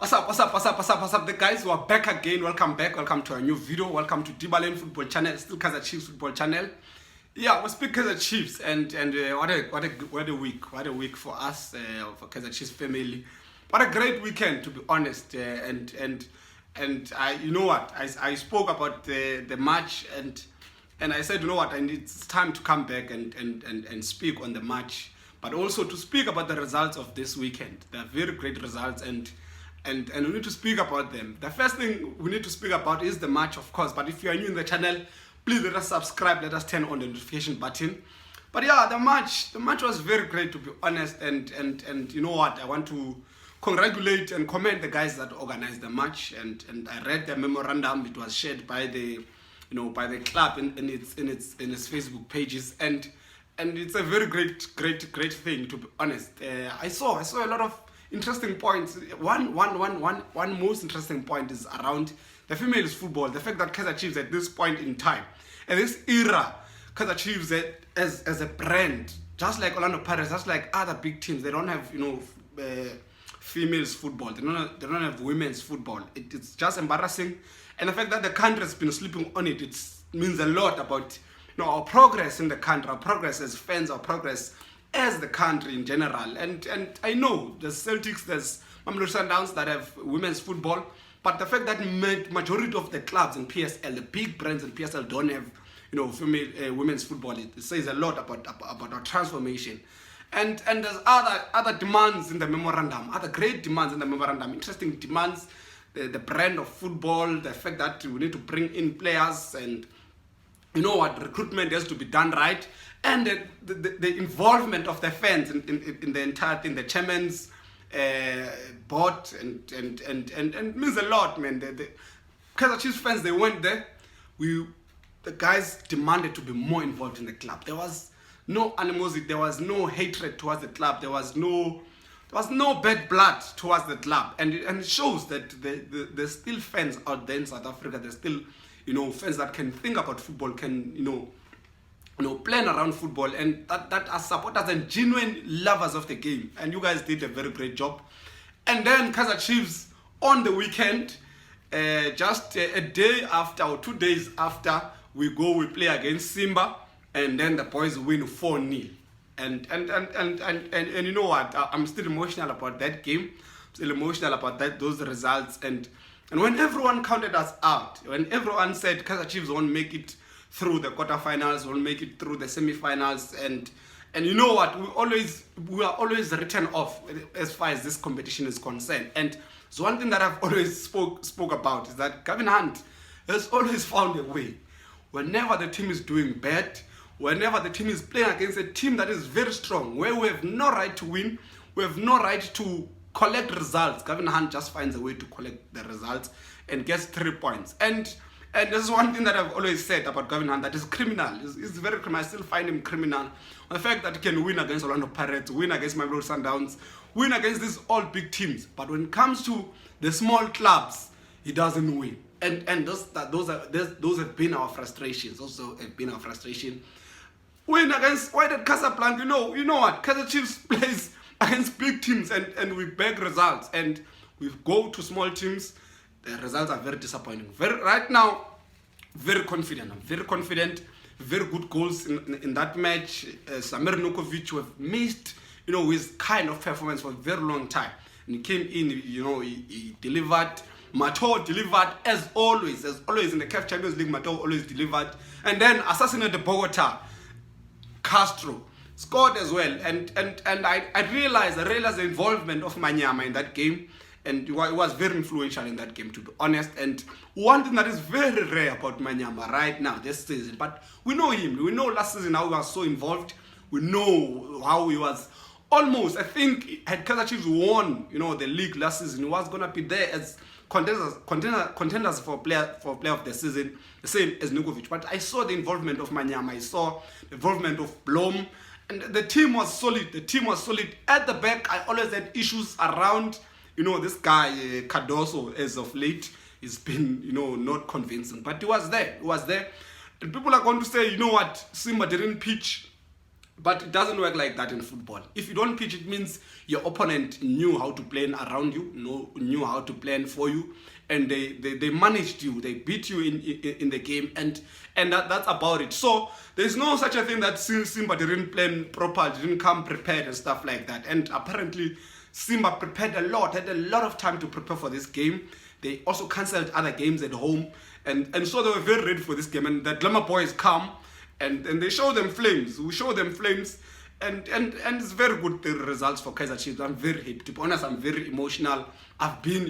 What's up, the guys? We are back again. Welcome back. Welcome to a new video. Welcome to Dibalen Football Channel, still Kaizer Chiefs Football Channel. Yeah, we speak Kaizer Chiefs, and what a week for us, for Kaizer Chiefs family. What a great weekend, to be honest. And I, you know what? I spoke about the match, and I said, you know what? And it's time to come back and speak on the match, but also to speak about the results of this weekend. They're very great results, and we need to speak about them. The first thing we need to speak about is the match, of course. But if you are new in the channel, please let us subscribe, let us turn on the notification button. But yeah, the match was very great, to be honest. And you know what? I want to congratulate and commend the guys that organized the match. And I read the memorandum. It was shared by the club in its Facebook pages. And it's a very great thing, to be honest. I saw a lot of interesting points. One most interesting point is around the females football. The fact that Kaizer Chiefs at this point in time, at this era, Kaizer Chiefs as a brand, just like Orlando Pirates, just like other big teams, they don't have females football. They don't have women's football. It's just embarrassing. And the fact that the country has been sleeping on it means a lot about our progress in the country, our progress as fans, our progress as the country in general. And I know there's Celtics, there's Mamelodi Sundowns that have women's football, but the fact that majority of the clubs in PSL, the big brands in PSL, don't have female women's football, it says a lot about our transformation. And there's other demands in the memorandum, other great demands in the memorandum, interesting demands, the brand of football, the fact that we need to bring in players, and recruitment has to be done right, and the involvement of the fans in the entire thing, the chairman's board, and means a lot, man. The Kaizer Chiefs fans, they went there. The guys demanded to be more involved in the club. There was no animosity, there was no hatred towards the club, there was no bad blood towards the club, and it shows that there's still fans out there in South Africa. There's still fans that can think about football, can plan around football, and that are supporters and genuine lovers of the game. And you guys did a very great job. And then Kaizer Chiefs on the weekend, just a day after or 2 days after, we play against Simba, and then the boys win 4-0. And you know what? I'm still emotional about that game. I'm still emotional about those results. And when everyone counted us out, when everyone said Kaizer Chiefs won't make it through the quarterfinals, won't make it through the semi-finals, and you know what? We are always written off as far as this competition is concerned. And so one thing that I've always spoke about is that Gavin Hunt has always found a way. Whenever the team is doing bad, whenever the team is playing against a team that is very strong, where we have no right to win, we have no right to collect results, Gavin Hunt just finds a way to collect the results and gets 3 points. And this is one thing that I've always said about Gavin Hunt, that is criminal. He's very criminal. I still find him criminal. The fact that he can win against Orlando Pirates, win against Mamelodi Sundowns, win against these all big teams, but when it comes to the small clubs, he doesn't win. And those have been our frustrations. Also have been our frustration. Win against Wydad Casablanca, you know what? Kaizer Chiefs plays against big teams, and we beg results, and we go to small teams. The results are very disappointing. Right now, very confident. I'm very confident. Very good goals in that match. Samir Nukovic, who have missed his kind of performance for a very long time, and he came in. He delivered. Mato delivered as always in the CAF Champions League. Mato always delivered. And then Assassinate de Bogota, Castro scored as well, and I realized the involvement of Manyama in that game, and it was very influential in that game, to be honest. And one thing that is very rare about Manyama right now this season, but we know him, we know last season how he was so involved, we know how he was almost, I think, had Kaizer Chiefs won the league last season, he was gonna be there as contenders for player of the season, the same as Nukovic. But I saw the involvement of Manyama, I saw the involvement of Blom, and the team was solid. The team was solid at the back. I always had issues around this guy Cardoso. As of late, he's been not convincing, but he was there. And people are going to say, you know what, Simba didn't pitch But it doesn't work like that in football. If you don't pitch, it means your opponent knew how to plan around you, knew how to plan for you, and they managed you, they beat you in the game, and that's about it. So there's no such a thing that Simba didn't plan properly, didn't come prepared and stuff like that. And apparently Simba prepared a lot, had a lot of time to prepare for this game. They also cancelled other games at home, and so they were very ready for this game. And the Glamour Boys come, and they show them flames. We show them flames, and it's very good, the results for Kaizer Chiefs. I'm very happy. To be honest, I'm very emotional. I've been,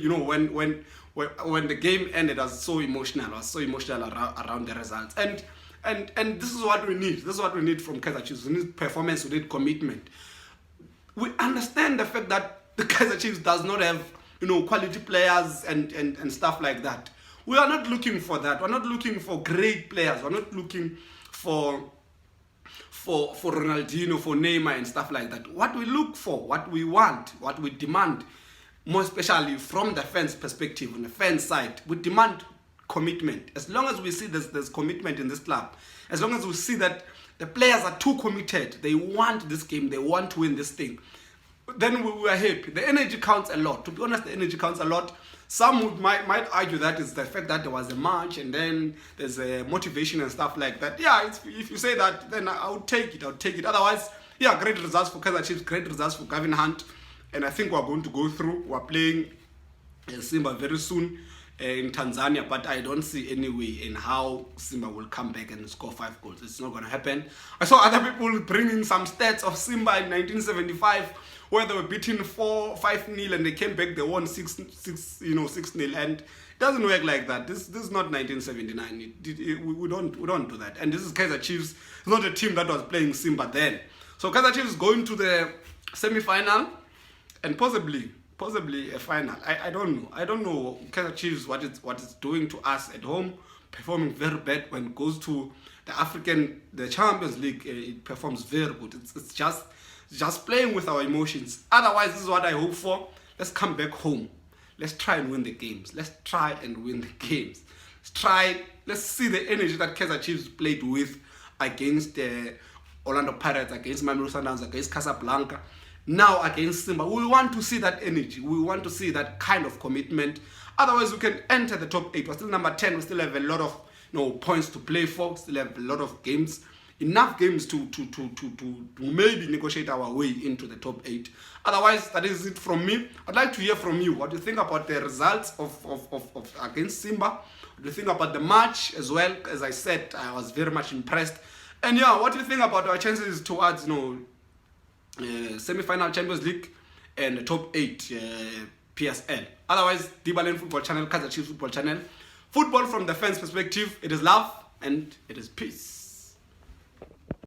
when the game ended, I was so emotional. I was so emotional around the results. And this is what we need. This is what we need from Kaizer Chiefs. We need performance. We need commitment. We understand the fact that the Kaizer Chiefs does not have, quality players and stuff like that. We are not looking for that. We're not looking for great players. We're not looking for Ronaldinho, for Neymar and stuff like that. What we look for, what we want, what we demand, more especially from the fans' perspective, on the fans' side, we demand commitment. As long as we see there's commitment in this club, as long as we see that the players are too committed, they want this game, they want to win this thing, then we are happy. The energy counts a lot. To be honest, the energy counts a lot. Some might argue that it's the fact that there was a march and then there's a motivation and stuff like that. Yeah, if you say that, then I would take it. Otherwise, yeah, great results for Kaizer Chiefs, great results for Gavin Hunt. And I think we're going to go through. We're playing Simba very soon in Tanzania, but I don't see any way in how Simba will come back and score 5 goals. It's not going to happen. I saw other people bringing some stats of Simba in 1975, where they were beaten 5-0 and they came back, they won 6-0, and it doesn't work like that. This is not 1979. We don't do that. And this is Kaizer Chiefs. It's not a team that was playing Simba then. So Kaizer Chiefs going to the semi-final and possibly a final. I don't know Kaizer Chiefs, what it's doing to us at home, performing very bad. When it goes to the Champions League, it performs very good. It's just playing with our emotions. Otherwise, this is what I hope for. Let's come back home. Let's try and win the games. Let's see the energy that Kaizer Chiefs played with against the Orlando Pirates, against Mamelodi Sundowns, against Casablanca. Now against Simba, we want to see that energy. We want to see that kind of commitment. Otherwise, we can enter the top 8. We're still number 10. We still have a lot of points to play for. We still have a lot of games, enough games to maybe negotiate our way into the top 8. Otherwise, that is it from me. I'd like to hear from you. What do you think about the results of against Simba? What do you think about the match as well? As I said, I was very much impressed. And yeah, what do you think about our chances towards semi-final Champions League and the top 8 PSL? Otherwise, Dibalen Football Channel, Kaizer Chiefs Football Channel. Football from the fans' perspective. It is love and it is peace.